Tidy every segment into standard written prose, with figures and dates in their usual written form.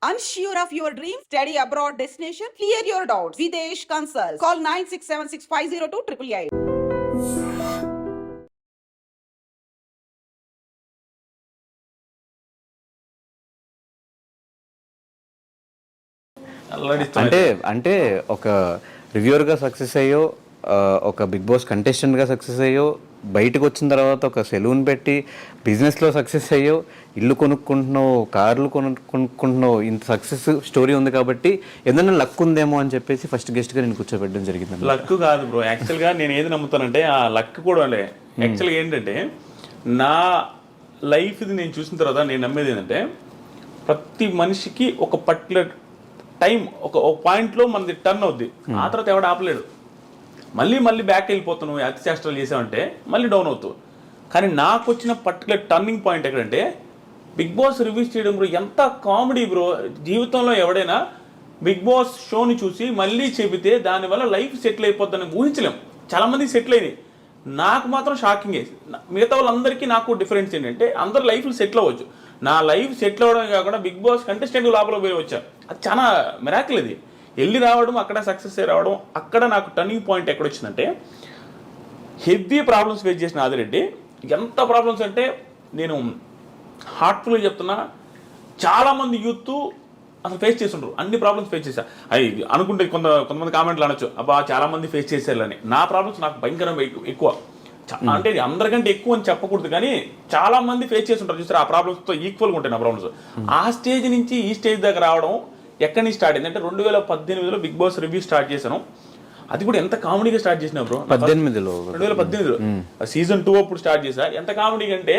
Unsure of your dream? Study abroad destination? Clear your doubts. Videsh Consult. Call 9676502888. అంటే అంటే ఒక రివ్యూవర్గా success అయ్యో ఒక బిగ్ బాస్ కంటెస్టెంట్గా సక్సెస్ అయ్యో బయటకు వచ్చిన తర్వాత ఒక సెలూన్ పెట్టి బిజినెస్లో సక్సెస్ అయ్యో ఇల్లు కొనుక్కుంటున్నావు కార్లు కొనుక్కుంటున్నావు ఇంత సక్సెస్ స్టోరీ ఉంది కాబట్టి ఏదైనా లక్ ఉందేమో అని చెప్పేసి ఫస్ట్ గెస్ట్గా నేను కూర్చోబెట్టడం జరిగింది. లక్ కాదు బ్రో, యాక్చువల్గా నేను ఏది నమ్ముతానంటే ఆ లక్ కూడా యాక్చువల్గా ఏంటంటే నా లైఫ్ ఇది నేను చూసిన తర్వాత నేను నమ్మేది ఏంటంటే ప్రతి మనిషికి ఒక పర్టికులర్ టైం ఒక పాయింట్లో మనది టర్న్ అవుద్ది, ఆ తర్వాత ఎవడు ఆపలేడు. మళ్ళీ బ్యాక్ వెళ్ళిపోతాను అతి చేష్టలు చేసామంటే మళ్ళీ డౌన్ అవుతావు. కానీ నాకు వచ్చిన పర్టికులర్ టర్నింగ్ పాయింట్ ఎక్కడంటే బిగ్ బాస్ రివ్యూస్ చేయడం బ్రో. ఎంత కామెడీ బ్రో. జీవితంలో ఎవడైనా బిగ్ బాస్ షోని చూసి మళ్ళీ చెబితే దానివల్ల లైఫ్ సెటిల్ అయిపోద్దని ఊహించలేం. చాలామంది సెటిల్ అయినాయి, నాకు మాత్రం షాకింగ్. మిగతా వాళ్ళందరికీ నాకు డిఫరెన్స్ ఏంటంటే అందరు లైఫ్లు సెటిల్ అవ్వచ్చు, నా లైఫ్ సెటిల్ అవ్వడమే కాకుండా బిగ్ బాస్ కంటెస్టెంట్ లోపల పోయి వచ్చా. అది చాలా మిరాకిల్. ఇది వెళ్ళి రావడం, అక్కడ సక్సెస్ అయ్యి రావడం. అక్కడ నాకు టర్నింగ్ పాయింట్ ఎక్కడొచ్చిందంటే హెవీ ప్రాబ్లమ్స్ ఫేస్ చేసిన ఆదిరెడ్డి. ఎంత ప్రాబ్లమ్స్ అంటే నేను హార్ట్ఫుల్గా చెప్తున్నా, చాలామంది యూత్ అసలు ఫేస్ చేస్తుండ్రు, అన్ని ప్రాబ్లమ్స్ ఫేస్ చేశా. అవి అనుకుంటే కొంతమంది కామెంట్లు అనొచ్చు, అబ్బా చాలామంది ఫేస్ చేశారని. నా ప్రాబ్లమ్స్ నాకు భయంకరంగా ఎక్కువ, అంటే అందరికంటే ఎక్కువ అని చెప్పకూడదు కానీ చాలా మంది ఫేస్ చేస్తుంటారు చూసారు. ఆ ప్రాబ్లమ్స్తో ఈక్వల్గా ఉంటాయి నా ప్రాబ్లమ్స్. ఆ స్టేజ్ నుంచి ఈ స్టేజ్ దగ్గర రావడం ఎక్కడి నుంచి స్టార్ట్ అయింది అంటే 2018లో బిగ్ బాస్ రివ్యూ స్టార్ట్ చేశాను. అది కూడా ఎంత కామెడీగా స్టార్ట్ చేసినా బ్రో. 2018లో సీజన్ 2 అప్పుడు స్టార్ట్ చేశా. ఎంత కామెడీగా అంటే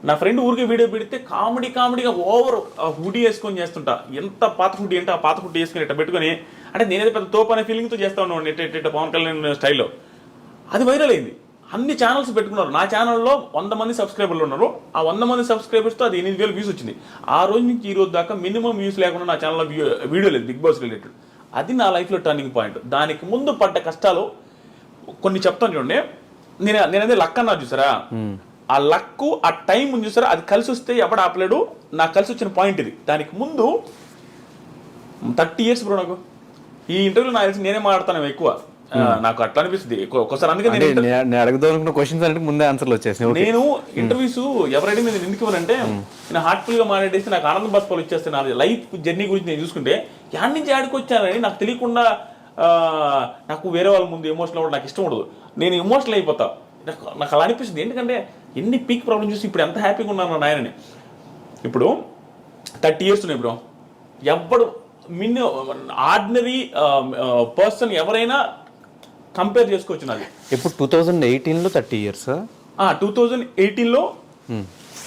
నా ఫ్రెండ్ ఊరికి వీడియో పెడితే కామెడీగా ఓవర్ హుడీ వేసుకొని చేస్తుంటా. ఎంత పాత హుడీ అంటే ఆ పాత హుడీ వేసుకొని ఇట్లా పెట్టుకొని, అంటే నేనేదో పెద్ద తోపు అనే ఫీలింగ్తో చేస్తా ఉన్నాను ఎట్ట పవన్ కళ్యాణ్ స్టైల్లో. అది వైరల్ అయింది, అన్ని ఛానల్స్ పెట్టుకున్నారు. నా ఛానల్లో 100 మంది సబ్స్క్రైబర్లు ఉన్నారు. ఆ 100 మంది సబ్స్క్రైబర్స్తో అది 8,000 వ్యూస్ వచ్చింది. ఆ రోజు నుంచి ఈ రోజు దాకా మినిమం వ్యూస్ లేకుండా నా ఛానల్లో వీడియో లేదు బిగ్ బాస్ రిలేటెడ్. అది నా లైఫ్లో టర్నింగ్ పాయింట్. దానికి ముందు పడ్డ కష్టాలు కొన్ని చెప్తాను చూడండి. నేనదే లక్ అన్నా చూసారా, ఆ లక్ ఆ టైం ఉంది చూసారా, అది కలిసి వస్తే ఎవడు ఆపలేడు. నాకు కలిసి వచ్చిన పాయింట్ ఇది. దానికి ముందు 30 ఇయర్స్ బ్రో. నాకు ఈ ఇంటర్వ్యూలో నాకు తెలిసి నేనే మాట్లాడతాను ఎక్కువ, నాకు అట్లా అనిపిస్తుంది ఒక్కోసారి. అందుకే నేను అడగదనుకున్న క్వశ్చన్స్ అంటే ముందే ఆన్సర్లు వచ్చేసి నేను ఇంటర్వ్యూస్ ఎవరైనా మీద ఎందుకు ఇవ్వనంటే నేను హార్ట్ఫుల్గా మాట్లాడేసి నాకు ఆనంద బస్పాలు ఇచ్చేస్తే నా లైఫ్ జర్నీ గురించి నేను చూసుకుంటే యాడ్ నుంచి యాడికి వచ్చానని నాకు తెలియకుండా నాకు వేరే వాళ్ళ ముందు ఎమోషనల్ అవ్వడం నాకు ఇష్టం ఉండదు. నేను ఎమోషనల్ అయిపోతా. నాకు అలా అనిపిస్తుంది. ఎందుకంటే ఎన్ని పీక్ ప్రాబ్లమ్ చూసి ఇప్పుడు ఎంత హ్యాపీగా ఉన్నాను నాయనని. ఇప్పుడు 30 ఇయర్స్ ఉన్నాయి బ్రో. ఎవ్వడు ఆర్డినరీ పర్సన్ ఎవరైనా కంపేర్ చేసుకోవచ్చు. నాది ఇప్పుడు 2018లో 30 ఇయర్స్, 2018లో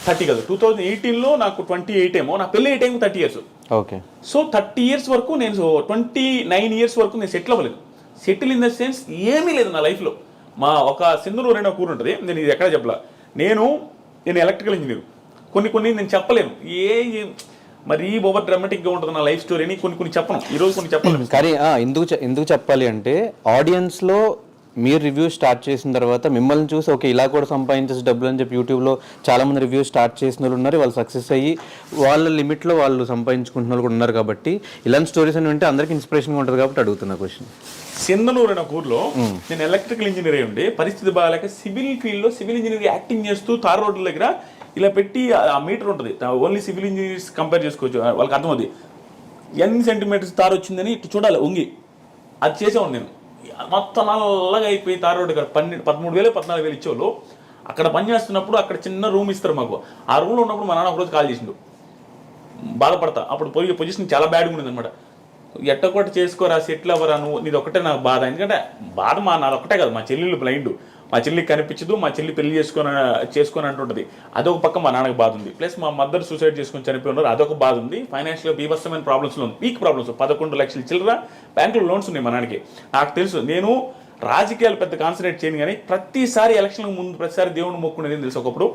30 కాదు, 2018లో నాకు 28 ఏమో, నా పెళ్ళి 8 ఏమో 30 ఇయర్స్. ఓకే. సో 30 ఇయర్స్ వరకు నేను 29 ఇయర్స్ వరకు నేను సెటిల్ అవ్వలేదు. సెటిల్ ఇన్ ద సెన్స్ ఏమీ లేదు నా లైఫ్లో. మా ఒక సింధనూరు అనే ఊరు ఉంటుంది, నేను ఇది ఎక్కడ చెప్పలా. నేను ఎలక్ట్రికల్ ఇంజనీర్. కొన్ని నేను చెప్పలేను, మరీ ఓవర్ డ్రామాటిక్గా ఉంటుంది నా లైఫ్ స్టోరీని. కొన్ని చెప్పను, ఈరోజు కొన్ని చెప్పలేను. కానీ ఎందుకు చెప్పాలి అంటే ఆడియన్స్లో మీరు రివ్యూ స్టార్ట్ చేసిన తర్వాత మిమ్మల్ని చూసి ఓకే ఇలా కూడా సంపాదించేసి డబ్బులు అని చెప్పి యూట్యూబ్లో చాలామంది రివ్యూ స్టార్ట్ చేసిన వాళ్ళు ఉన్నారు, వాళ్ళు సక్సెస్ అయ్యి వాళ్ళ లిమిట్లో వాళ్ళు సంపాదించుకుంటున్న వాళ్ళు కూడా ఉన్నారు. కాబట్టి ఇలాంటి స్టోరీస్ అని వింటే అందరికీ ఇన్స్పిరేషన్గా ఉంటుంది కాబట్టి అడుగుతున్నా క్వశ్చన్. సింధనూరు అనే ఊర్లో నేను ఎలక్ట్రికల్ ఇంజనీర్ అయి ఉండి పరిస్థితి బాగాలేక సివిల్ ఫీల్డ్లో సివిల్ ఇంజనీర్ యాక్టింగ్ చేస్తూ తార్ రోడ్ల దగ్గర ఇలా పెట్టి ఆ మీటర్ ఉంటుంది, ఓన్లీ సివిల్ ఇంజనీర్స్ కంపేర్ చేసుకోవచ్చు, వాళ్ళకి అర్థమవుతుంది ఎన్ని సెంటీమీటర్స్ తారు వచ్చిందని ఇటు చూడాలి వంగి. అది చేసేవాడు నేను. మొత్తం నల్లగా అయిపోయి తారు రోడ్డు దగ్గర 13,000 14,000 ఇచ్చేవాళ్ళు. అక్కడ పని చేస్తున్నప్పుడు అక్కడ చిన్న రూమ్ ఇస్తారు మాకు. ఆ రూమ్లో ఉన్నప్పుడు మా నాన్న ఒకరోజు కాల్ చేసిండు, బాధపడతా. అప్పుడు పోయి పొజిషన్ చాలా బ్యాడ్గా ఉండేది అనమాట. ఎట్టకొట్టి చేసుకోరా, సెటిల్ అవ్వరా, నువ్వు నీది ఒకటే నాకు బాధ. ఎందుకంటే బాధ నాది ఒకటే కాదు, మా చెల్లెళ్ళు బ్లైండ్, మా చెల్లికి కనిపించదు, మా చెల్లి పెళ్లి చేసుకొని అంటుంటుంది, అదొక పక్క మా నాన్నకి బాధ ఉంది. ప్లస్ మా మదర్ సూసైడ్ చేసుకొని చనిపోయి ఉన్నారు, అదొక బాధ ఉంది. ఫైనాన్షియల్గా బీభత్సమైన ప్రాబ్లమ్స్లో ఉంది, పీక్ ప్రాబ్లమ్స్. 11 లక్షల చిల్లర బ్యాంకులో లోన్స్ ఉన్నాయి మా నాన్నకి. నాకు తెలుసు, నేను రాజకీయాలు పెద్ద కాన్సన్ట్రేట్ చేయను కానీ ప్రతిసారి ఎలక్షన్కి ముందు ప్రతిసారి దేవుని మొక్కునేది తెలుసు. ఒకప్పుడు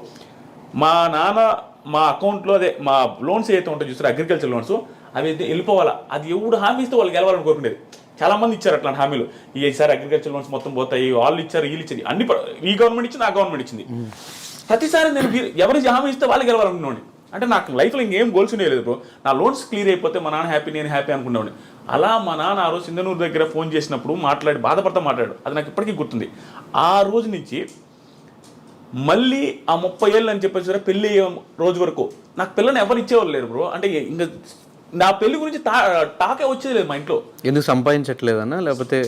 మా నాన్న మా అకౌంట్లో అదే మా లోన్స్ ఏదైతే ఉంటాయో చూస్తారు అగ్రికల్చర్ లోన్స్, అవి అయితే వెళ్ళిపోవాలా. అది ఎవడు హామీ ఇస్తే వాళ్ళు గెలవాలని కోరుకునేది. చాలామంది ఇచ్చారు అట్లాంటి హామీలు. ఈసారి అగ్రికల్చర్ లోన్స్ మొత్తం పోతాయి, వాళ్ళు ఇచ్చారు వీళ్ళు ఇచ్చారు, అన్ని ఈ గవర్నమెంట్ ఇచ్చింది ఆ గవర్నమెంట్ ఇచ్చింది. ప్రతిసారి నేను ఎవరు హామీ ఇస్తే వాళ్ళు గెలవాలనుకున్నాను. అంటే నాకు లైఫ్లో ఇంకేం గోల్స్ ఉండేది బ్రో. నా లోన్స్ క్లియర్ అయిపోతే మా నాన్న హ్యాపీ, నేను హ్యాపీ అనుకునేవాడిని. అలా మా నాన్న ఆ రోజు సింధనూరు దగ్గర ఫోన్ చేసినప్పుడు బాధపడతా మాట్లాడు, అది నాకు ఇప్పటికీ గుర్తుంది. ఆ రోజు నుంచి మళ్ళీ ఆ 30 ఏళ్ళు అని చెప్పేసి సరే పెళ్ళి అయ్యే రోజు వరకు నాకు పిల్లని ఎవరు ఇచ్చేవాళ్ళు లేరు బ్రో. అంటే ఇంకా నా పెళ్లి గురించి టాకే వచ్చేది లేదు మా ఇంట్లో. ఎందుకు సంపాదించట్లేదన్నా, లేకపోతే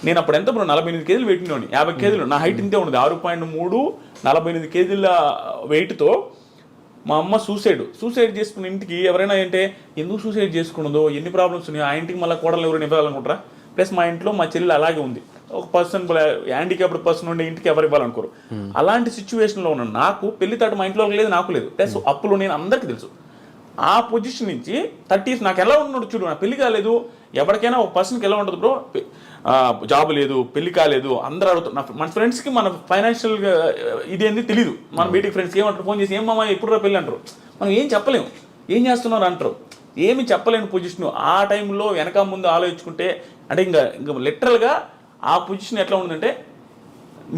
నేను అప్పుడు ఎంత బ్రో 48 కేజీలు పెట్టినోని, 50 కేజీలు నా హైట్ ఇంతే ఉండదు, 6.3, 48 కేజీల వెయిట్తో మా అమ్మ సూసైడ్ చేసుకున్న ఇంటికి ఎవరైనా అంటే ఎందుకు సూసైడ్ చేసుకున్నదో, ఎన్ని ప్రాబ్లమ్స్ ఉన్నాయో, ఆ ఇంటికి మళ్ళీ కోడలు ఎవరైనా ఇవ్వాలనుకుంటారా? ప్లస్ మా ఇంట్లో మా చెల్లి అలాగే ఉంది, ఒక పర్సన్ హ్యాండిక్యాప్డ్ పర్సన్ ఉండే ఇంటికి ఎవరు ఇవ్వాలనుకోరు. అలాంటి సిచ్యువేషన్లో ఉన్న నాకు పెళ్లి తాటు మా ఇంట్లో లేదు, నాకు లేదు. ప్లస్ అప్పులు నేను అందరికీ తెలుసు. ఆ పొజిషన్ నుంచి 30s నాకు ఎలా ఉన్నాడు చూడు, నా పెళ్లి కాలేదు. ఎవరికైనా ఒక పర్సన్కి ఎలా ఉంటుంది బ్రో, జాబ్ లేదు, పెళ్లి కాలేదు, అందరూ అడుగుతారు. మన ఫ్రెండ్స్కి మన ఫైనాన్షియల్గా ఇదేంది తెలియదు. మన బీటెక్ ఫ్రెండ్స్కి ఏమంటారు, ఫోన్ చేసి ఏమమ్మా ఎప్పుడు పెళ్ళి అంటారు. మనం ఏం చెప్పలేము, ఏం చేస్తున్నారు అంటారు, ఏమి చెప్పలేని పొజిషన్. ఆ టైంలో వెనక ముందు ఆలోచించుకుంటే అంటే ఇంకా లిటరల్గా ఆ పొజిషన్ ఎట్లా ఉందంటే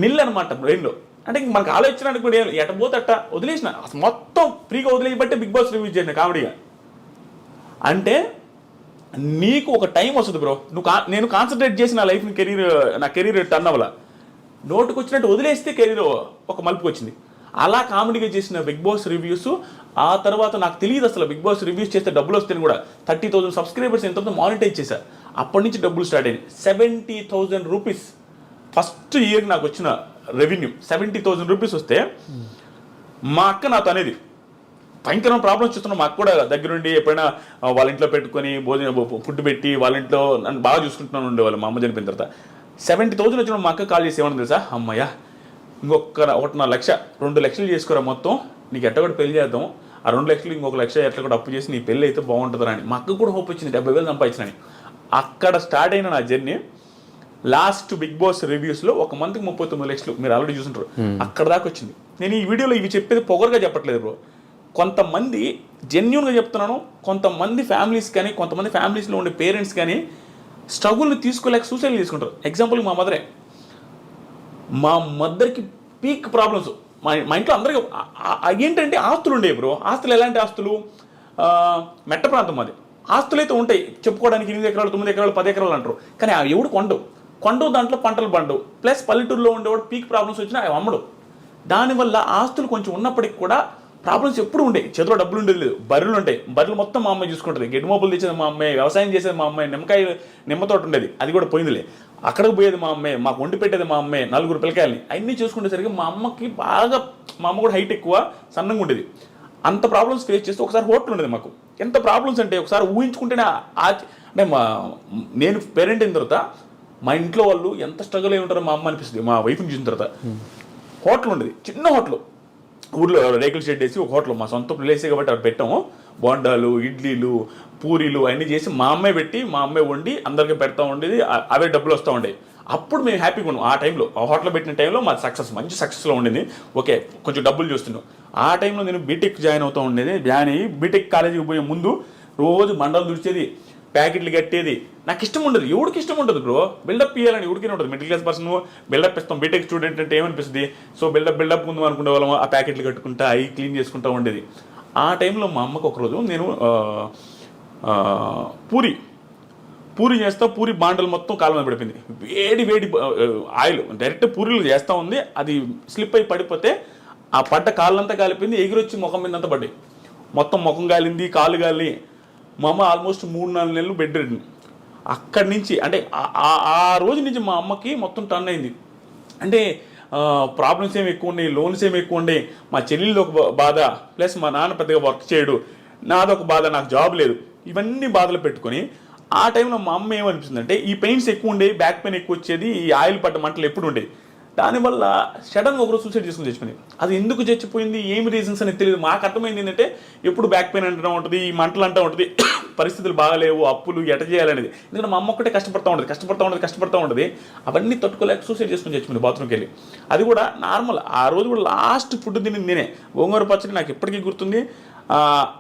నిల్ అనమాట బ్రెయిన్లో. అంటే ఇంక మనకు ఆలోచించడానికి కూడా ఎట పోతే అట్ట వదిలేసిన, మొత్తం ఫ్రీగా వదిలేయబట్టే బిగ్ బాస్ రివ్యూ చేసిన కామెడీగా. అంటే నీకు ఒక టైం వస్తుంది బ్రో, నేను కాన్సన్ట్రేట్ చేసి నా లైఫ్ని నా కెరీర్ టర్న్ అవ్వాల, నోటుకు వచ్చినట్టు వదిలేస్తే కెరీర్ ఒక మలుపుకి వచ్చింది. అలా కామెడీగా చేసిన బిగ్ బాస్ రివ్యూస్. ఆ తర్వాత నాకు తెలియదు అసలు బిగ్ బాస్ రివ్యూస్ చేస్తే డబ్బులు వస్తాయని కూడా. 30,000 సబ్స్క్రైబర్స్ ఎంతో మానిటైజ్ చేశారు. అప్పటి నుంచి డబ్బులు స్టార్ట్ అయింది. 70,000 రూపీస్ ఫస్ట్ ఇయర్ నాకు వచ్చిన రెవెన్యూ. 70,000 రూపీస్ వస్తే మా అక్క నాతో అనేది భయంకరమైన ప్రాబ్లమ్స్ చూస్తున్నాం. మాకు కూడా దగ్గరుండి ఎప్పుడైనా వాళ్ళ ఇంట్లో పెట్టుకొని ఫుడ్ పెట్టి వాళ్ళ ఇంట్లో నన్ను బాగా చూసుకుంటున్నాను ఉండేవాళ్ళు. మా అమ్మ చనిపోయిన తర్వాత 70,000 వచ్చినప్పుడు మా అక్క కాల్ చేసి ఏమన్నా తెలుసా, అమ్మయ్య ఇంకొక 1.5 లక్ష 2 లక్షలు చేసుకోరా మొత్తం, నీకు ఎట్ట కూడా పెళ్లి చేద్దాం, ఆ 2 లక్షలు ఇంకొక 1 లక్ష ఎట్లా కూడా అప్పు చేసి నీ పెళ్ళి అయితే బాగుంటుందని అని మా అక్క కూడా హోప్ వచ్చింది. 70,000 సంపాదించినని. అక్కడ స్టార్ట్ అయిన నా జర్నీ లాస్ట్ బిగ్ బాస్ రివ్యూస్లో 1 మంత్కి 39 లక్షలు మీరు ఆల్రెడీ చూసుంటారు. అక్కడ దాకా వచ్చింది. నేను ఈ వీడియోలో ఇవి చెప్పేది పొగరుగా చెప్పట్లేదు బ్రో. కొంతమంది జెన్యూన్గా చెప్తున్నాను, కొంతమంది ఫ్యామిలీస్ కానీ, కొంతమంది ఫ్యామిలీస్లో ఉండే పేరెంట్స్ కానీ స్ట్రగుల్ని తీసుకోలేక సూసైడ్ చేసుకుంటారు. ఎగ్జాంపుల్ మా మదర్కి పీక్ ప్రాబ్లమ్స్. మా ఇంట్లో అందరికీ ఏంటంటే ఆస్తులు ఉండేవి బ్రో. ఆస్తులు ఎలాంటి ఆస్తులు, మెట్ట ప్రాంతం అది. ఆస్తులు అయితే ఉంటాయి చెప్పుకోవడానికి, 8 ఎకరాలు 9 ఎకరాలు 10 ఎకరాలు అంటారు, కానీ అవి ఎవడు కొండవు దాంట్లో పంటలు పండవు. ప్లస్ పల్లెటూరులో ఉండేవాడు పీక్ ప్రాబ్లమ్స్ వచ్చినా అవి అమ్మడు. దానివల్ల ఆస్తులు కొంచెం ఉన్నప్పటికి కూడా ప్రాబ్లమ్స్ ఎప్పుడు ఉండే, చేతిలో డబ్బులు ఉండేది లేదు. బర్రెలు ఉంటాయి, బర్రెలు మొత్తం మా అమ్మాయి చూసుకుంటుంది. గెడ్డి మోపులు తెచ్చేది మా అమ్మాయి, వ్యవసాయం చేసేది మా అమ్మాయి, నిమ్మ తోట ఉండేది, అది కూడా పోయిందిలే. అక్కడికి పోయేది మా అమ్మాయి, మాకు వండి పెట్టేది మా అమ్మాయి, 4 పిల్లకాయలని. అన్నీ చూసుకునేసరికి మా అమ్మకి బాగా, మా అమ్మ కూడా హైట్ ఎక్కువ, సన్నంగా ఉండేది. అంత ప్రాబ్లమ్స్ ఫేస్ చేస్తే ఒకసారి హోటల్ ఉండేది మాకు. ఎంత ప్రాబ్లమ్స్ అంటే ఒకసారి ఊహించుకుంటేనే అంటే నేను పేరెంట్ అయిన తర్వాత మా ఇంట్లో వాళ్ళు ఎంత స్ట్రగుల్ అయి ఉంటారో మా అమ్మ అనిపిస్తుంది. మా వైఫ్ని చూసిన తర్వాత హోటల్ ఉండేది, చిన్న హోటల్, ఊర్లో రేకుల షెడ్ వేసి ఒక హోటల్, మా సొంత ప్లేసే కాబట్టి అవి పెట్టాము. బోండాలు, ఇడ్లీలు, పూరీలు అన్నీ చేసి మా అమ్మాయి పెట్టి, మా అమ్మాయి వండి అందరికీ పెడతా ఉండేది. అవే డబ్బులు వస్తూ ఉండేవి. అప్పుడు మేము హ్యాపీగా ఉన్నాం. ఆ టైంలో, ఆ హోటల్ పెట్టిన టైంలో మాది మంచి సక్సెస్లో ఉండేది. ఓకే, కొంచెం డబ్బులు చూస్తున్నాం. ఆ టైంలో నేను బీటెక్ జాయిన్ అవుతూ ఉండేది. జాయిన్ అయ్యి బీటెక్ కాలేజీకి పోయే ముందు రోజు మండలు దుడిచేది, ప్యాకెట్లు కట్టేది. నాకు ఇష్టం ఉండదు, ఎవరికి ఇష్టం ఉంటుంది బ్రో. బిల్డప్ ఇవ్వాలని ఎవరికైనా ఉంటుంది. మిడిల్ క్లాస్ పర్సన్ బిల్డప్ ఇస్తాం. బీటెక్ స్టూడెంట్ అంటే ఏమనిపిస్తుంది, సో బిల్డప్ ముందు అనుకునే వాళ్ళం. ఆ ప్యాకెట్లు కట్టుకుంటా, అవి క్లీన్ చేసుకుంటూ ఉండేది. ఆ టైంలో మా అమ్మకు ఒకరోజు నేను పూరి చేస్తా, పూరి బాండలు మొత్తం కాలం మీద పడిపోయింది. వేడి ఆయిల్ డైరెక్ట్ పూరీలు చేస్తూ ఉంది, అది స్లిప్ అయి పడిపోతే ఆ పడ్డ కాళ్ళంతా కాలిపోయింది, ఎగిరొచ్చి ముఖం మీద అంతా పడ్డాయి. మొత్తం ముఖం కాలింది, కాలు కాలి. మా అమ్మ ఆల్మోస్ట్ 3-4 నెలలు బెడ్ రెడ్. అక్కడి నుంచి అంటే ఆ రోజు నుంచి మా అమ్మకి మొత్తం టర్న్ అయింది. అంటే ప్రాబ్లమ్స్ ఏమి ఎక్కువ ఉన్నాయి, లోన్స్ ఏమి ఎక్కువ ఉన్నాయి, మా చెల్లెళ్ళు ఒక బాధ, ప్లస్ మా నాన్న పెద్దగా వర్క్ చేయడు, నాదొక బాధ, నాకు జాబ్ లేదు, ఇవన్నీ బాధలు పెట్టుకొని ఆ టైంలో మా అమ్మ ఏమనిపిస్తుందంటే ఈ పెయిన్స్ ఎక్కువ ఉండేవి, బ్యాక్ పెయిన్ ఎక్కువ వచ్చేది, ఈ ఆయిల్ పడ్డ మంటలు ఎప్పుడు ఉండేవి. దానివల్ల సడన్గా ఒకరోజు సూసైడ్ చేసుకుని చచ్చిపోయింది. అది ఎందుకు చచ్చిపోయింది, ఏమి రీజన్స్ అనేది తెలియదు. మాకు అర్థమైంది ఏంటంటే ఎప్పుడు బ్యాక్ పెయిన్ అంటూ ఉంటుంది, ఈ మంటలు అంటూ ఉంటుంది, పరిస్థితులు బాగాలేవు, అప్పులు ఎట చేయాలనేది. ఎందుకంటే మా అమ్మ ఒక్కటే కష్టపడుతూ ఉంటుంది. అవన్నీ తట్టుకోలేక సూసైడ్ చేసుకుని చచ్చిపోయింది బాత్రూమ్కి వెళ్ళి. అది కూడా నార్మల్. ఆ రోజు కూడా లాస్ట్ ఫుడ్ తిని నేనే గోంగూర పచ్చడి నాకు ఇప్పటికీ గుర్తుంది.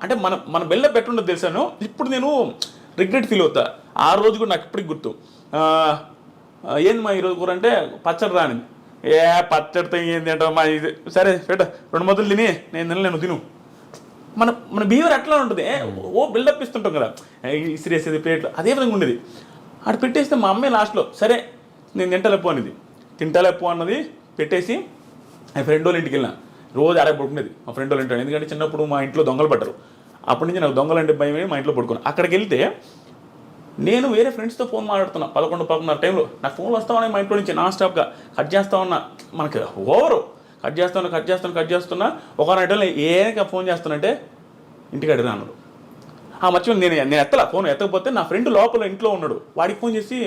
అంటే మన బెల్ల పెట్టుండదు తెలుసాను. ఇప్పుడు నేను రిగ్రెట్ ఫీల్ అవుతా. ఆ రోజు కూడా నాకు ఇప్పటికి గుర్తు. ఏంది మా ఈరోజు కూర అంటే పచ్చడి రానిది. పచ్చడితో ఏంది అంటే మా ఇది సరే పెట్ట 2 ముద్దలు తిని నేను తిను. మన మన బిహేవియర్ అట్లా ఉంటుంది. ఓ బిల్డప్ ఇస్తుంటాం కదా, ఇసిరేసేది ప్లేట్లు, అదే విధంగా ఉండేది. అక్కడ పెట్టేస్తే మా అమ్మాయి లాస్ట్లో సరే నేను తింటలేపో అనేది, తింటలేపో అన్నది పెట్టేసి ఆ ఫ్రెండ్ వాళ్ళ ఇంటికి వెళ్ళిన. రోజు ఆడే పడుకునేది మా ఫ్రెండ్ వాళ్ళ ఇంట్లో, ఎందుకంటే చిన్నప్పుడు మా ఇంట్లో దొంగలు పడ్డారు. అప్పటి నుంచి నాకు దొంగలు అంటే భయమే, మా ఇంట్లో పడుకున్నాను. అక్కడికి వెళ్తే నేను వేరే ఫ్రెండ్స్తో ఫోన్ మాట్లాడుతున్నా 11-11:30 టైంలో. నాకు ఫోన్లు వస్తా ఉన్నాయి మా ఇంట్లో నుంచి నాన్ స్టాప్గా. కట్ చేస్తా ఉన్నా, మనకి ఓవరు కట్ చేస్తున్నా. ఒక నైట్లో ఏక ఫోన్ చేస్తానంటే ఇంటికి అడిగినా అన్నాడు. మర్చిపోయింది, నేను ఎత్తలా. ఫోన్ ఎత్తకపోతే నా ఫ్రెండ్ లోపల ఇంట్లో ఉన్నాడు, వాడికి ఫోన్ చేసి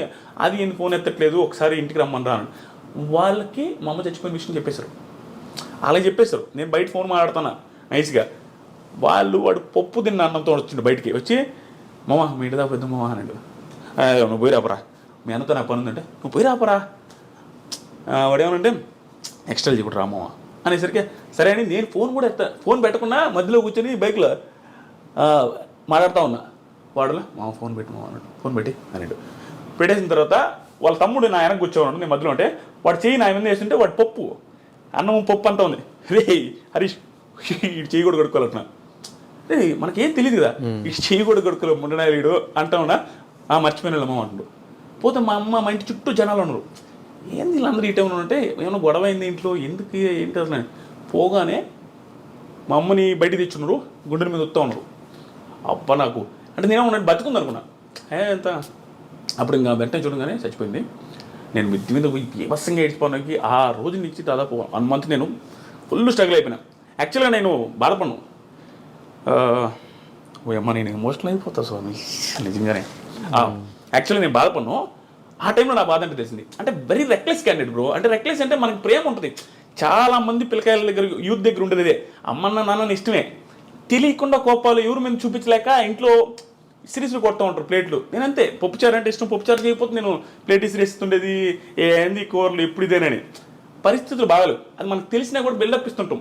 అది ఏంది ఫోన్ ఎత్తట్లేదు, ఒకసారి ఇంటికి రమ్మని రా. వాళ్ళకి మా అమ్మ చచ్చిపోయిన విషయం చెప్పేశారు. అలా చెప్పేశారు. నేను బయట ఫోన్ మాట్లాడుతున్నా నైస్గా. వాడు పప్పు తిన్న అన్నంతో వచ్చిండు బయటికి వచ్చి, మామ మీ ఇంటి దాకా పెద్ద మామ అన్నాడు. నువ్వు పోయి రాపరా, మీ అన్నతో నాకు పని ఉందంటే నువ్వు పోయి రాపరా. వాడేమనంటే ఎక్స్ట్రా చెప్పు రామమ్మ అనేసరికి సరే అని నేను ఫోన్ పెట్టకుండా మధ్యలో కూర్చొని బైక్లో మాట్లాడుతూ ఉన్నా. వాడులో మా ఫోన్ పెట్టి మామ అన్నాడు. ఫోన్ పెట్టి అన్నాడు. పెట్టేసిన తర్వాత వాళ్ళ తమ్ముడు నా వెనక కూర్చోన్నాడు, నేను మధ్యలో ఉంటే వాడు చెయ్యి నా మీద వేస్తుంటే వాడు పప్పు అన్నం పప్పు అంతా ఉంది. రే హరీష్ ఇటు చెయ్యి కూడా కడుక్కోవాలంటున్నా. రే మనకేం తెలియదు కదా, ఇటు చెయ్యి కూడా కడుక్కోలేదు ముండనాయుడు అంటా ఉన్నా. మర్చిపోయిన అమ్మ అంటుడు. పోతే మా అమ్మ మా ఇంటి చుట్టూ జనాలు ఉన్నారు. ఏంది వీళ్ళందరూ ఈ టైంలో ఉంటే ఏమైనా గొడవ అయింది ఇంట్లో, ఎందుకు ఏంటి అసలు. పోగానే మా అమ్మని బయటికి తెచ్చున్నారు, గుండెల మీద వస్తూ ఉన్నారు. అబ్బా నాకు అంటే నేనే ఉన్నట్టు బతుకుంది అనుకున్నా. ఎంత అప్పుడు ఇంకా వెంటనే చూడగానే చచ్చిపోయింది. నేను మిద్ది మీద పోయి బీభత్సంగా ఏడ్చిపోవడానికి ఆ రోజు నుంచి దాదాపు 1 month నేను ఫుల్ స్ట్రగుల్ అయిపోయినా. యాక్చువల్గా నేను బాధపడ్ను. అమ్మ నేను ఎమోషనల్ అయిపోతా స్వామి నిజంగానే. యాక్చువల్లీ నేను బాధపడ్ను. ఆ టైంలో నా బాధ అంటే తెలిసింది. అంటే వెరీ రెక్లెస్ క్యాండిడేట్ బ్రో. అంటే రెక్లెస్ అంటే మనకి ప్రేమ ఉంటుంది. చాలామంది పిల్లకాయల దగ్గర యూత్ దగ్గర ఉండేది ఇదే, అమ్మన్న నాన్న ఇష్టమే, తెలియకుండా కోపాలు ఎవరు మేము చూపించలేక ఇంట్లో సిరీస్లు కొడుతూ ఉంటారు ప్లేట్లు. నేనంతే, పప్పుచారు అంటే ఇష్టం, పప్పుచారు చేయకపోతే నేను ప్లేట్ ఇసిరేస్తుండేది, ఏంది కూరలు ఎప్పుడు ఇదేనని. పరిస్థితులు బాగాలేవు, అది మనకు తెలిసినా కూడా బిల్డప్ ఇస్తుంటాం.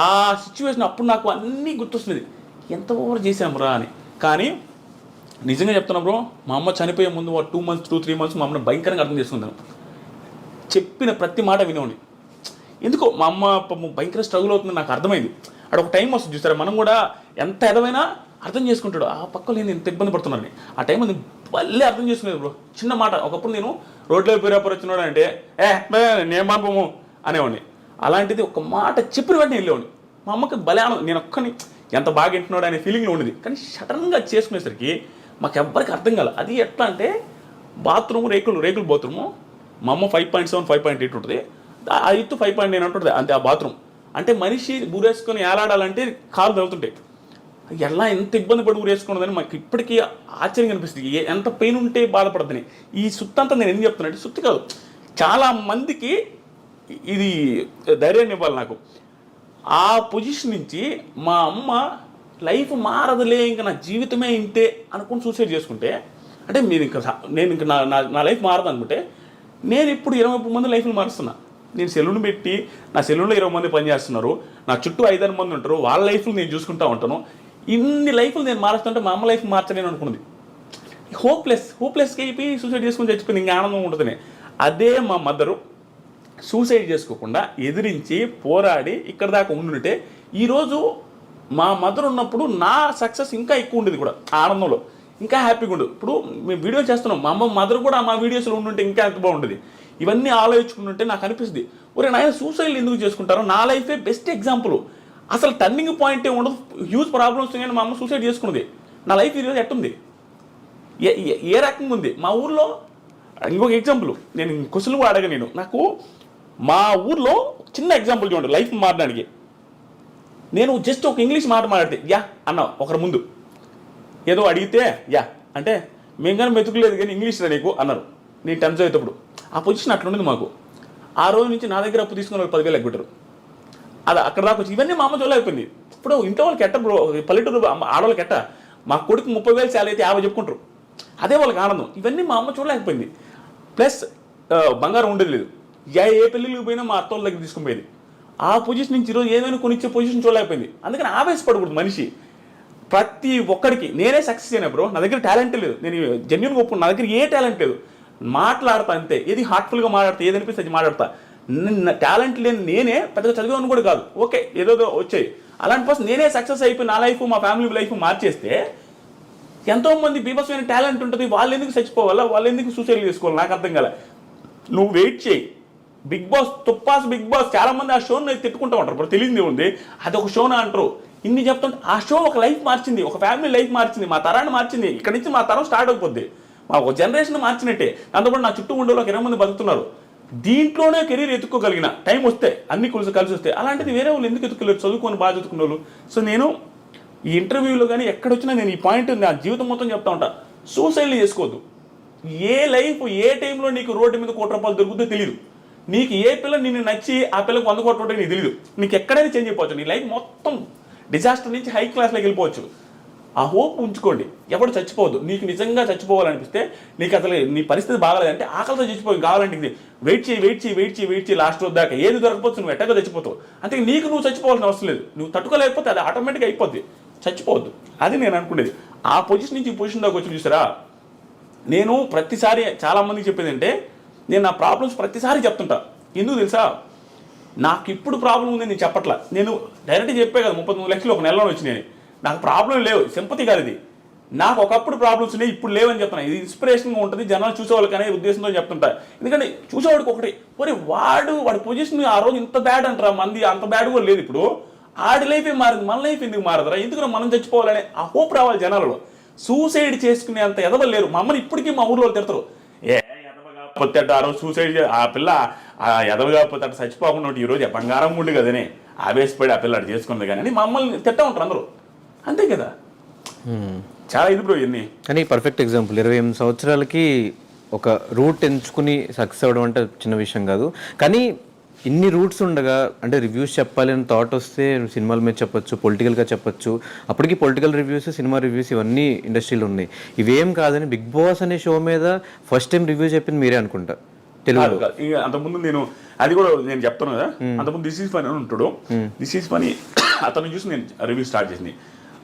ఆ సిచ్యువేషన్ అప్పుడు నాకు అన్నీ గుర్తొస్తున్నది, ఎంత ఓవర్ చేసాము అని. కానీ నిజంగా చెప్తున్నా బ్రో, మా అమ్మ చనిపోయే ముందు 2 months 2-3 months మా అమ్మని భయంకరంగా అర్థం చేసుకున్నాను. చెప్పిన ప్రతి మాట వినేవాడిని. ఎందుకో మా అమ్మ భయంకర స్ట్రగుల్ అవుతుంది నాకు అర్థమైంది. అక్కడ ఒక టైం వస్తుంది చూసారా, మనం కూడా ఎంత ఎదవైనా అర్థం చేసుకుంటాడు. ఆ పక్కలో నేను ఎంత ఇబ్బంది పడుతున్నాను ఆ టైం అది భలే అర్థం చేసుకునేది బ్రో. చిన్న మాట, ఒకప్పుడు నేను రోడ్లో పేరాపర్ వచ్చినాడు అంటే నేను మానపోము అనేవాడిని. అలాంటిది ఒక మాట చెప్పిన వెంటనే వెళ్ళేవాడిని. మా అమ్మకి భలే ఆనందం, నేను ఒక్కని ఎంత బాగా వింటున్నాడు అనే ఫీలింగ్లో ఉండేది. కానీ సడన్గా చేసుకునేసరికి మాకు ఎవ్వరికి అర్థం కాలే. అది ఎట్లా అంటే బాత్రూమ్ రేకులు బాత్రూము, మా అమ్మ 5.7 5.8 ఉంటుంది, ఆ ఎత్తు 5.9 ఉంటుంది అంతే. ఆ బాత్రూమ్ అంటే మనిషి ఊరేసుకొని ఏలాడాలంటే కాలు తగులుతుంటాయి. ఎలా ఎంత ఇబ్బంది పడి ఊరేసుకున్నదని మాకు ఇప్పటికీ ఆశ్చర్యంగా అనిపిస్తుంది. ఎంత పెయిన్ ఉంటే బాధపడదని. ఈ సుత్తంతా నేను ఎందుకు చెప్తున్నా అంటే, సుత్తి కాదు, చాలా మందికి ఇది ధైర్యాన్ని ఇవ్వాలి నాకు. ఆ పొజిషన్ నుంచి మా అమ్మ లైఫ్ మారదులే, ఇంకా నా జీవితమే ఇంతే అనుకుని సూసైడ్ చేసుకుంటే, అంటే నేను ఇంకా నా లైఫ్ మారదు అనుకుంటే, నేను ఇప్పుడు 20 మంది లైఫ్లు మారుస్తున్నా. నేను సెలూన్ పెట్టి నా సెలూన్లో 20 మంది పనిచేస్తున్నారు, నా చుట్టూ 5-6 మంది ఉంటారు, వాళ్ళ లైఫ్లు నేను చూసుకుంటూ ఉంటాను. ఇన్ని లైఫ్లు నేను మారుస్తుంటే మా అమ్మ లైఫ్ మార్చలేను అనుకున్నది. హోప్లెస్గా అయిపోయి సూసైడ్ చేసుకుని చచ్చిపోయింది, ఇంకా ఆనందం ఉంటుంది. అదే మా మదరు సూసైడ్ చేసుకోకుండా ఎదిరించి పోరాడి ఇక్కడ దాకా ఉండుంటే ఈరోజు మా మదర్ ఉన్నప్పుడు నా సక్సెస్ ఇంకా ఎక్కువ ఉండేది కూడా, ఆనందంలో ఇంకా హ్యాపీగా ఉండదు. ఇప్పుడు మేము వీడియో చేస్తున్నాం, మా అమ్మ మదర్ కూడా మా వీడియోస్లో ఉండుంటే ఇంకా ఎంత బాగుంటుంది. ఇవన్నీ ఆలోచించుకుంటుంటే నాకు అనిపిస్తుంది, ఒరే నాయన సూసైడ్ ఎందుకు చేసుకుంటారో, నా లైఫే బెస్ట్ ఎగ్జాంపుల్. అసలు టర్నింగ్ పాయింటే ఉండదు, హ్యూజ్ ప్రాబ్లమ్స్ కానీ మా అమ్మ సూసైడ్ చేసుకున్నది. నా లైఫ్ ఈరోజు ఎట్టుంది, ఏ రకంగా ఉంది. మా ఊర్లో ఇంకొక ఎగ్జాంపుల్, నేను క్వశ్చన్ కూడా అడగ, నేను నాకు మా ఊర్లో చిన్న ఎగ్జాంపుల్ చూడండి లైఫ్ మారడానికి. నేను జస్ట్ ఒక ఇంగ్లీష్ మాట మాట్లాడితే యా అన్న ఒకరి ముందు ఏదో అడిగితే యా అంటే మేము కానీ మెతుకులేదు కానీ ఇంగ్లీష్ రా నీకు అన్నారు. నేను 10th చదివేటప్పుడు ఆ పొజిషన్ అట్లుండేది మాకు. ఆ రోజు నుంచి నా దగ్గర అప్పు తీసుకుని 10,000 ఎగ్గొట్టారు. అది అక్కడ దాకా వచ్చి ఇవన్నీ మా అమ్మ చూడలేకపోయింది. ఇప్పుడు ఇంట్లో వాళ్ళకి ఎట్ట బ్రో, పల్లెటూరు ఆడవాళ్ళకి ఎట్ట, మా కొడుకు 30,000 శాలరీ అయితే 50 చెప్పుకుంటారు, అదే వాళ్ళకి ఆనందం. ఇవన్నీ మా అమ్మ చూడలేకపోయింది. ప్లస్ బంగారం ఉండేది లేదు, ఏ పెళ్ళిళ్ళకి పోయినా మా అత్తోళ్ళ దగ్గర తీసుకుని పోయేది. ఆ పొజిషన్ నుంచి ఈరోజు ఏదైనా కొనిచ్చే పొజిషన్ చూడలేకపోయింది. అందుకని ఆవేశపడకూడదు మనిషి. ప్రతి ఒక్కడికి నేనే సక్సెస్ అయినా బ్రో, నా దగ్గర టాలెంట్ లేదు, నేను జెన్యూన్గా ఒప్పుకున్నా, నా దగ్గర ఏ టాలెంట్ లేదు, మాట్లాడతా అంతే, ఏది హార్ట్ఫుల్గా మాట్లాడతా, ఏదనిపిస్తే అది మాట్లాడతా. టాలెంట్ లేని నేనే పెద్దగా చదివేవాడిని కూడా కాదు. ఓకే ఏదో వచ్చాయి, అలాంటి పర్సన్ నేనే సక్సెస్ అయిపోయి నా లైఫ్ మా ఫ్యామిలీ లైఫ్ మార్చేస్తే ఎంతోమంది బీభత్సమైన టాలెంట్ ఉంటుంది, వాళ్ళు ఎందుకు చచ్చిపోవాలా, వాళ్ళు ఎందుకు సూసైడ్ చేసుకోవాలి, నాకు అర్థం కాలే. నువ్వు వెయిట్ చేయి. బిగ్ బాస్ తుప్పాస్ బిగ్ బాస్ చాలా మంది ఆ షోని తిట్టుకుంటూ ఉంటారు, ఇప్పుడు తెలియదు ఉంది అది ఒక షోనా అంటారు. ఇన్ని చెప్తుంటే ఆ షో ఒక లైఫ్ మార్చింది, ఒక ఫ్యామిలీ లైఫ్ మార్చింది, మా తరాన్ని మార్చింది. ఇక్కడ నుంచి మా తరం స్టార్ట్ అయిపోద్ది, మా ఒక జనరేషన్ మార్చినట్టే. దాంతోపాటు నా చుట్టూ ఉండే వాళ్ళకి 20 మంది బతుకుతున్నారు. దీంట్లోనే కెరీర్ ఎత్తుక్కోగలిగిన టైం వస్తే అన్ని కలిసి వస్తే, అలాంటిది వేరే వాళ్ళు ఎందుకు ఎత్తుకోలేరు, చదువుకొని బాగా చదువుకున్న వాళ్ళు. సో నేను ఈ ఇంటర్వ్యూలో కానీ ఎక్కడొచ్చినా నేను ఈ పాయింట్ నా జీవితం మొత్తం చెప్తా ఉంటా, సూసైడ్లు చేసుకోవద్దు. ఏ లైఫ్ ఏ టైంలో నీకు రోడ్డు మీద ₹1 దొరుకుతుందో తెలియదు. నీకు ఏ పిల్ల నిన్ను నచ్చి ఆ పిల్లకి 100 కోట్లు ఉంటే నీకు తెలియదు. నీకు ఎక్కడైనా చేంజ్ అయిపోవచ్చు, నీ లైఫ్ మొత్తం డిజాస్టర్ నుంచి హై క్లాస్లోకి వెళ్ళిపోవచ్చు. ఆ హోప్ ఉంచుకోండి, ఎవడు చచ్చిపోవద్దు. నీకు నిజంగా చచ్చిపోవాలనిపిస్తే, నీకు అసలు నీ పరిస్థితి బాగాలేదంటే ఆకలితో చచ్చిపోయి కావాలంటే ఇది వెయిట్ చేయి లాస్ట్ రోజు దాకా ఏది దొరకపోవచ్చు, నువ్వు ఎట్టగా చచ్చిపోతావు. అంతే, నీకు నువ్వు చచ్చిపోవాల్సిన అవసరం లేదు. నువ్వు తట్టుకోలేకపోతే అది ఆటోమేటిక్గా అయిపోద్ది, చచ్చిపోవద్దు. అది నేను అనుకునేది. ఆ పొజిషన్ నుంచి ఈ పొజిషన్ దాకా వచ్చి చూసారా, నేను ప్రతిసారి చాలామందికి చెప్పేది అంటే, నేను నా ప్రాబ్లమ్స్ ప్రతిసారి చెప్తుంటా. ఎందుకు తెలుసా, నాకు ఇప్పుడు ప్రాబ్లం ఉంది నేను చెప్పట్లా. నేను డైరెక్ట్గా చెప్పే కదా 33 లక్షలు ఒక నెలలో వచ్చినాయి. నాకు ప్రాబ్లం లేవు, సింపతి కాదు ఇది. నాకు ఒకప్పుడు ప్రాబ్లమ్స్ ఉన్నాయి, ఇప్పుడు లేవని చెప్తున్నా. ఇది ఇన్స్పిరేషన్గా ఉంటుంది, జనాలు చూసేవాళ్ళకి అనే ఉద్దేశంతో చెప్తుంటా. ఎందుకంటే చూసేవాడికి ఒకటి, మరి వాడి పొజిషన్ ఆ రోజు ఇంత బ్యాడ్ అంటారా, మంది అంత బ్యాడ్ కూడా లేదు. ఇప్పుడు ఆడి లైఫే మారింది, మన లైఫ్ ఎందుకు మారదురా, ఎందుకు మనం చచ్చిపోవాలనే ఆ హోప్ రావాలి జనాలలో. సూసైడ్ చేసుకునే అంత ఎదవలు లేరు. మా అమ్మని ఇప్పటికీ మా ఊర్లో తిడతారు, ఎదవగాపోతే అటు ఆ రోజు సూసైడ్ ఆ పిల్ల ఆ ఎదవగాపోతే అటు చచ్చిపోకుండా ఈ రోజు బంగారం ఉండు కదనే ఆవేశపడి ఆ పిల్ల అటు చేసుకుంది కానీ అని మమ్మల్ని తిట్టా ఉంటారు అందరూ. అంతే కదా, చాలా ఇది బ్రో ఇవన్నీ. కానీ పర్ఫెక్ట్ ఎగ్జాంపుల్, 28 సంవత్సరాలకి ఒక రూట్ ఎంచుకుని సక్సెస్ అవ్వడం అంటే చిన్న విషయం కాదు. కానీ ఇన్ని రూట్స్ ఉండగా, అంటే రివ్యూస్ చెప్పాలి అని థాట్ వస్తే సినిమాల మీద చెప్పొచ్చు, పొలిటికల్గా చెప్పొచ్చు. అప్పటికి పొలిటికల్ రివ్యూస్, సినిమా రివ్యూస్ ఇవన్నీ ఇండస్ట్రీలో ఉన్నాయి. ఇవేం కాదని బిగ్ బాస్ అనే షో మీద ఫస్ట్ టైం రివ్యూ చెప్పింది మీరే అనుకుంటా తెలుగు. అంతకుముందు నేను అది కూడా నేను చెప్తాను కదా, అంతకుముందు దిస్ ఈజ్ ఫనీ అని ఉంటాడు. దిస్ ఈజ్ ఫనీ అతను చూసి నేను రివ్యూ స్టార్ట్ చేసింది.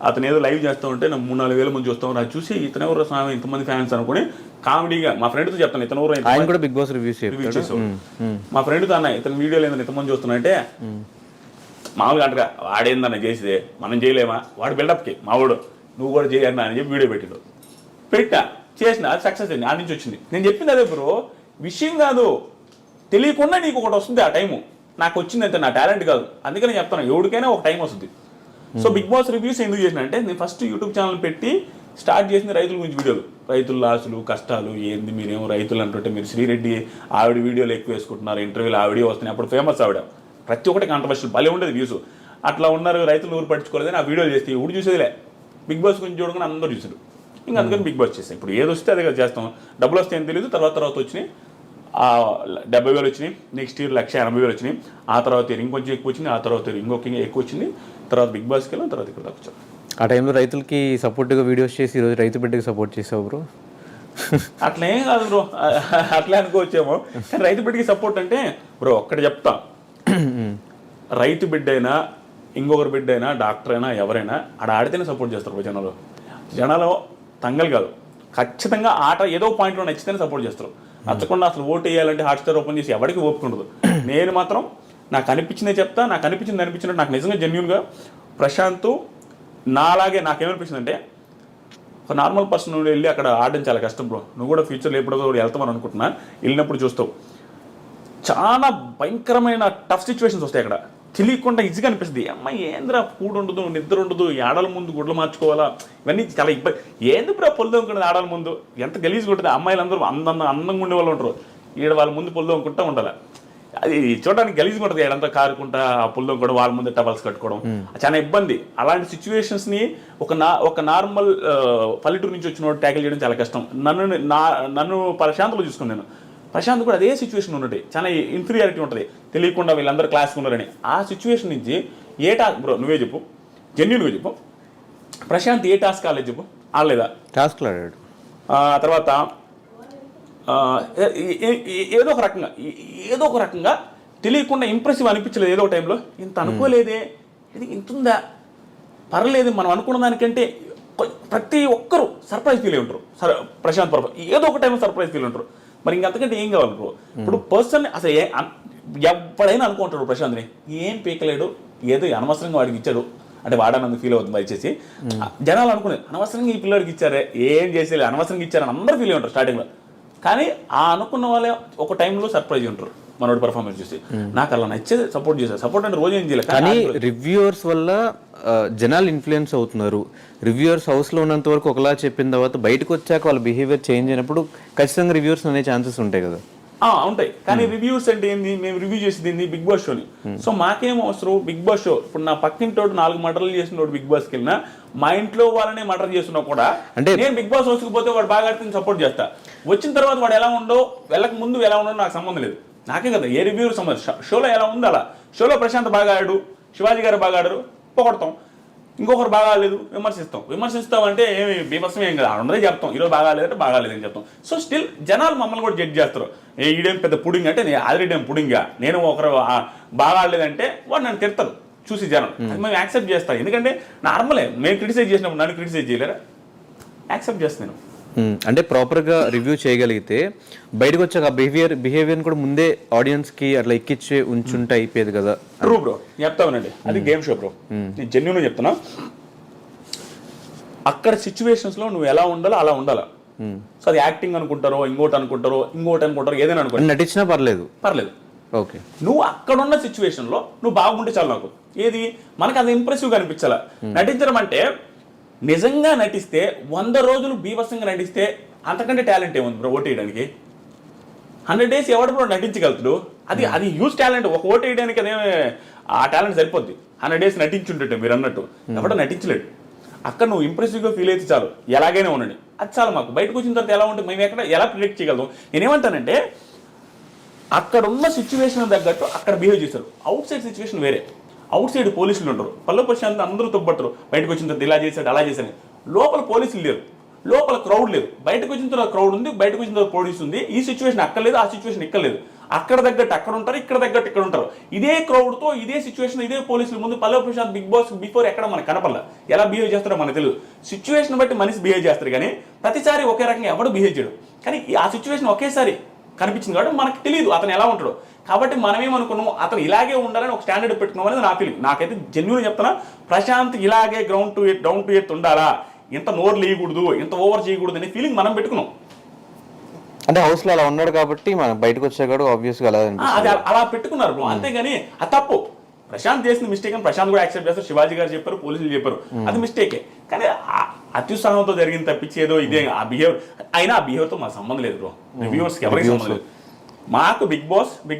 అతను ఏదో లైవ్ చేస్తూ ఉంటే నాకు 3-4 వేల మంది చూస్తాం, నాకు చూసి ఇతను ఎవరు స్వామి ఇంతమంది ఫ్యాన్స్ అనుకుని కామెడీగా మా ఫ్రెండ్తో చెప్తాను, ఇతను ఎవరు ఆయన కూడా బిగ్ బాస్ రివ్యూ చేసావు. మా ఫ్రెండ్తో అన్న ఇతను వీడియోలు ఏందని ఇంతమంది చూస్తున్నా అంటే, మామూలుగా అంటగా వాడేందన్న చేసేదే మనం చేయలేమా, వాడు బిల్డప్కి మావాడు నువ్వు కూడా చేయన్నా అని చెప్పి వీడియో పెట్టా చేసిన, అది సక్సెస్ అయింది, ఆ నుంచి వచ్చింది. నేను చెప్పింది అదే బ్రో, విషయం కాదు, తెలియకుండా నీకు ఒకటి వస్తుంది ఆ టైము. నాకు వచ్చింది అంతే, నా టాలెంట్ కాదు. అందుకని చెప్తాను, ఎవరికైనా ఒక టైం వస్తుంది. సో బిగ్ బాస్ రివ్యూస్ ఎందుకు చేసిన అంటే, నేను ఫస్ట్ యూట్యూబ్ ఛానల్ పెట్టి స్టార్ట్ చేసింది రైతుల గురించి వీడియోలు, రైతుల లాసులు కష్టాలు ఏంది, మీరేమో రైతులు అంటుంటే మీరు శ్రీరెడ్డి ఆవిడ వీడియోలు ఎక్కువ వేసుకుంటున్నారు, ఇంటర్వ్యూలు ఆవిడ వస్తున్నాయి, అప్పుడు ఫేమస్ ఆవిడ, ప్రతి ఒక్కటి కాంట్రవర్షియల్ భలే ఉండేది వ్యూస్. అట్లా ఉన్నారు, రైతులు ఊరు పట్టించుకోలేదని ఆ వీడియోలు చేస్తే ఇప్పుడు చూసేదిలే, బిగ్ బాస్ గురించి చూడకుండా అందరూ చూసారు. ఇంకా అందుకని బిగ్ బాస్ చేస్తాం. ఇప్పుడు ఏది వస్తే అదే కదా చేస్తాం, డబ్బులు వస్తే ఏం తెలియదు. తర్వాత వచ్చినాయి 70,000 వచ్చినాయి, నెక్స్ట్ ఇయర్ 1,80,000 వచ్చినాయి, ఆ తర్వాత ఇంకొంచెం ఎక్కువ వచ్చింది, ఆ తర్వాత ఇంకొక ఎక్కువ వచ్చింది, తర్వాత బిగ్ బాస్కి వెళ్ళాం, తర్వాత ఇక్కడ దాకా వచ్చాం. ఆ టైంలో రైతులకి సపోర్ట్గా వీడియోస్ చేసి ఈరోజు రైతు బిడ్డకి సపోర్ట్ చేసావు బ్రో. అట్లా ఏం కాదు బ్రో, అట్లా అనుకోవచ్చేమో. కానీ రైతు బిడ్డకి సపోర్ట్ అంటే బ్రో ఒక్కటి చెప్తా, రైతు బిడ్డ అయినా ఇంకొకరి బిడ్డ అయినా డాక్టర్ అయినా ఎవరైనా ఆడ ఆడితేనే సపోర్ట్ చేస్తారు జనాలు తంగలు కాదు, ఖచ్చితంగా ఆట ఏదో పాయింట్లో నచ్చితేనే సపోర్ట్ చేస్తారు. నచ్చకుండా అసలు ఓటు వేయాలంటే హాట్స్టార్ ఓపెన్ చేసి ఎవరికి ఓపుకుండదు. నేను మాత్రం నాకు అనిపించిందే చెప్తా, నాకు అనిపించినట్టు నాకు నిజంగా జెన్యూన్గా ప్రశాంత్ నాలాగే నాకేమనిపించింది అంటే, ఒక నార్మల్ పర్సన్ నువ్వు వెళ్ళి అక్కడ ఆడడం చాలా కష్టం బ్రో. నువ్వు కూడా ఫ్యూచర్లో ఎప్పుడో వెళ్తామని అనుకుంటున్నా, వెళ్ళినప్పుడు చూస్తావు చాలా భయంకరమైన టఫ్ సిచ్యువేషన్స్ వస్తాయి అక్కడ. తెలియకుండా ఈజీగా అనిపిస్తుంది, అమ్మాయి ఏంద్రా కూడు ఉండదు, నిద్ర ఉండదు, ఆడల ముందు గుడ్లు మార్చుకోవాలా, ఇవన్నీ చాలా ఇబ్బంది. ఏంది బ్రో పొల్లు ఉంటుంది ఆడల ముందు, ఎంత గలీజ్గా ఉంటుంది. అమ్మాయిలు అందరూ అందంగా ఉండే వాళ్ళు ఉంటారు, ఈడ వాళ్ళ ముందు పొల్లు అనుకుంటా ఉండాలి. అది చూడడానికి గలీజ్గా ఉంటుంది, ఏడంతా కారుకుంటా ఆ పొల్లు కూడా వాళ్ళ ముందు టవల్స్ కట్టుకోవడం చాలా ఇబ్బంది. అలాంటి సిచ్యువేషన్స్ని ఒక నార్మల్ పల్లెటూరు నుంచి వచ్చిన వాడు ట్యాకిల్ చేయడం చాలా కష్టం. నన్ను ప్రశాంత్లో చూసుకున్నాను, ప్రశాంత్ కూడా అదే సిచ్యువేషన్ ఉన్నట్టు చాలా ఇన్ఫీరియారిటీ ఉంటుంది, తెలియకుండా వీళ్ళందరూ క్లాస్కి ఉన్నారని. ఆ సిచ్యువేషన్ నుంచి ఏ టాస్క్ బ్రో నువ్వే చెప్పు, జెన్యూన్గా చెప్పు, ప్రశాంత్ ఏ టాస్క్ ఆడలేదు చెప్పు, ఆడలేదా? టాస్క్లు ఆడాడు. తర్వాత ఏదో ఒక రకంగా తెలియకుండా ఇంప్రెసివ్ అనిపించలేదు. ఏదో ఒక టైంలో ఇంత అనుకోలేదే, ఇది ఇంత ఉందా, పర్లేదు మనం అనుకున్న దానికంటే ప్రతి ఒక్కరూ సర్ప్రైజ్ ఫీల్ అయి ఉంటారు. ప్రశాంత్ పర్ఫెక్ట్ ఏదో ఒక టైంలో సర్ప్రైజ్ ఫీల్ ఉంటారు. మరి ఇంకంతకంటే ఏం కావాలి బ్రో? ఇప్పుడు పర్సన్ అసలు ఎవడైనా అనుకుంటాడు ప్రశాంత్ని ఏం పీకలేడు, ఏదో అనవసరంగా వాడికి ఇచ్చాడు, అంటే వాడనందుకు ఫీల్ అవుతుంది దయచేసి. జనాలు అనుకునేది అనవసరంగా ఈ పిల్లడికి ఇచ్చారే, ఏం చేసేది అనవసరంగా ఇచ్చారని అందరూ ఫీల్ అయి ఉంటారు స్టార్టింగ్లో. కానీ ఆ అనుకున్న వాళ్ళే ఒక టైంలో సర్ప్రైజ్ ఉంటారు మనోడి పర్ఫార్మెన్స్ చూసి. నాకు అలా నచ్చేది సపోర్ట్ చేశారు. సపోర్ట్ అంటే రోజు ఏం చేయలేదు, కానీ రివ్యూవర్స్ వల్ల జనాలు ఇన్ఫ్లుయెన్స్ అవుతున్నారు. రివ్యూవర్స్ హౌస్లో ఉన్నంత వరకు ఒకలా చెప్పిన తర్వాత బయటకు వచ్చాక వాళ్ళ బిహేవియర్ చేంజ్ అయినప్పుడు ఖచ్చితంగా రివ్యూవర్స్ అనే ఛాన్సెస్ ఉంటాయి కదా. ఉంటాయి. కానీ రివ్యూస్ అంటే ఏంది, మేము రివ్యూ చేసేది ఏంది బిగ్ బాస్ షోని. సో మాకేం అవసరం బిగ్ బాస్ షో. ఇప్పుడు నా పక్కింటోడు 4 మర్డర్లు చేసిన బిగ్ బాస్కి వెళ్ళినా, మా ఇంట్లో వాళ్ళనే మర్డర్ చేస్తున్నా కూడా అంటే నేను బిగ్ బాస్ హౌస్కి పోతే వాడు బాగా ఆడితే సపోర్ట్ చేస్తా. వచ్చిన తర్వాత వాడు ఎలా ఉండో, వెళ్ళక ముందు ఎలా ఉండో నాకు సంబంధం లేదు. నాకే కదా ఏ రివ్యూర్ సంబంధం. షోలో ఎలా ఉందో అలా. షోలో ప్రశాంత్ బాగా ఆడాడు, శివాజీ గారు బాగా ఆడారు, పొగడతాం. ఇంకొకరు బాగా ఆడలేదు విమర్శిస్తామంటే ఏమి బీభత్సం ఏం కదా, అందరూ చెప్తాం ఈరోజు బాగా లేదంటే బాగా లేదని చెప్తాం. సో స్టిల్ జనాలు మమ్మల్ని కూడా జడ్జ్ చేస్తారు. ఈడేం పెద్ద పుడింగ్ అంటే నేను ఆల్రెడీ ఏం పుడింగా, నేను ఒకరు బాగా ఆడలేదంటే వాడు నన్ను తిడతారు చూసి జనం. అది మేము యాక్సెప్ట్ చేస్తాం. ఎందుకంటే నార్మలే, మేము క్రిటిసైజ్ చేసినప్పుడు నన్ను క్రిటిసైజ్ చేయలేరా, యాక్సెప్ట్ చేస్తాను. అంటే ప్రాపర్గా రివ్యూ చేయగలిగితే బయటకు వచ్చాక బిహేవియర్ కూడా ముందే ఆడియన్స్కి అట్లా ఎక్కిచ్చే ఉంచుంటే అయిపోయేది కదా. ట్రూ బ్రో, చెప్తామనండి, అది గేమ్ షో బ్రో. నేను జెన్యూన్గా చెప్తున్నా. అక్కడ సిచ్యువేషన్స్లో నువ్వు ఎలా ఉండాలో అలా ఉండాలా. సో అది యాక్టింగ్ అనుకుంటారో, ఇంకోటి అనుకుంటారో, ఏదైనా అనుకుంటారు, నటించినా పర్లేదు. ఓకే, నువ్వు అక్కడున్న సిచ్యువేషన్లో నువ్వు బాగుంటే చాలు. నాకు ఏది మనకు అది ఇంప్రెసివ్గా అనిపించాలా. నటించడం అంటే నిజంగా నటిస్తే 100 రోజులు బీభత్సంగా నటిస్తే అంతకంటే టాలెంట్ ఏముంది బ్రో ఓటు వేయడానికి. 100 days ఎవడు బ్రో నటించగలుగుతాడు. అది హ్యూజ్ టాలెంట్. ఒక ఓటు వేయడానికి అదే ఆ టాలెంట్ సరిపోద్ది. 100 days నటించుంటే మీరు అన్నట్టు ఎవడో నటించలేడు. అక్కడ నువ్వు ఇంప్రెసివ్గా ఫీల్ అయితే చాలు, ఎలాగైనా ఉండండి, అది చాలు మాకు. బయటకు వచ్చిన తర్వాత ఎలా ఉంటుంది మేము ఎలా ప్రిడిక్ట్ చేయగలుగుతాం. నేనేమంటానంటే అక్కడ ఉన్న సిచ్యువేషన్ తగ్గట్టు అక్కడ బిహేవ్ చేశారు. అవుట్ సైడ్ సిచ్యువేషన్ వేరే. అవుట్ సైడ్ పోలీసులు ఉంటారు, పల్లె ప్రశాంత్ అందరూ తొబ్బట్టరు. బయటకు వచ్చిన తర్వాత ఇలా చేశాడు అలా చేశాడు. లోపల పోలీసులు లేరు, లోపల క్రౌడ్ లేదు. బయటకు వచ్చిన తర్వాత క్రౌడ్ ఉంది, బయటకు వచ్చిన తర్వాత పోలీసు ఉంది. ఈ సిచ్యువేషన్ అక్కడ లేదు, ఆ సిచ్యువేషన్ ఇక్కడ లేదు. అక్కడ తగ్గట్టు అక్కడ ఉంటారు, ఇక్కడ తగ్గట్టు ఇక్కడ ఉంటారు. ఇదే క్రౌడ్తో ఇదే సిచ్యువేషన్, ఇదే పోలీసుల ముందు పల్లె ప్రశాంత్ బిగ్ బాస్ బిఫోర్ ఎక్కడ మనకు కనపడలే. ఎలా బిహేవ్ చేస్తారో మనకు తెలియదు. సిచ్యువేషన్ బట్టి మనిషి బిహేవ్ చేస్తారు, కానీ ప్రతిసారి ఒకే రకంగా ఎవడు బిహేవ్ చేయడు. కానీ ఆ సిచ్యువేషన్ ఒకేసారి కనిపించింది కాబట్టి మనకు తెలియదు అతను ఎలా ఉంటాడు. కాబట్టి మనమేమనుకున్నాము, అతను ఇలాగే ఉండాలని ఒక స్టాండర్డ్ పెట్టుకున్నాం అనేది నా ఫీలింగ్. నాకైతే జెన్యూన్ చెప్తున్నా, ప్రశాంత్ ఇలాగే డౌన్ టు ఎర్త్ ఉండాలా, ఇంత నోరు లేయకూడదు, ఇంత ఓవర్ చేయకూడదు అనే ఫీలింగ్ మనం పెట్టుకున్నాం. అంటే హౌస్ లో అలా ఉన్నాడు కాబట్టి మనం బయటకు వచ్చాక ఆబ్వియస్ గా అది అలా పెట్టుకున్నారు బ్రో. అంతేగాని అది తప్పు. ప్రశాంత్ చేసిన మిస్టేక్ అని ప్రశాంత్ కూడా యాక్సెప్ట్ చేస్తారు. శివాజీ గారు చెప్పారు, పోలీసులు చెప్పారు, అది మిస్టేకే. కానీ అత్యుత్సాహంతో జరిగింది తప్పించి ఏదో ఇదే ఆ బిహేవియర్ అయినా ఆ బిహేవియర్తో మాకు సంబంధం లేదు బ్రో. రివ్యూవర్స్కి ఎవరికి సంబంధం లేదు. మాకు బిగ్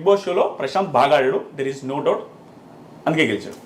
బాస్ షోలో ప్రశాంత్ బాగా ఆడాడు, దెర్ ఈస్ నో డౌట్, అందుకే గెలిచాడు.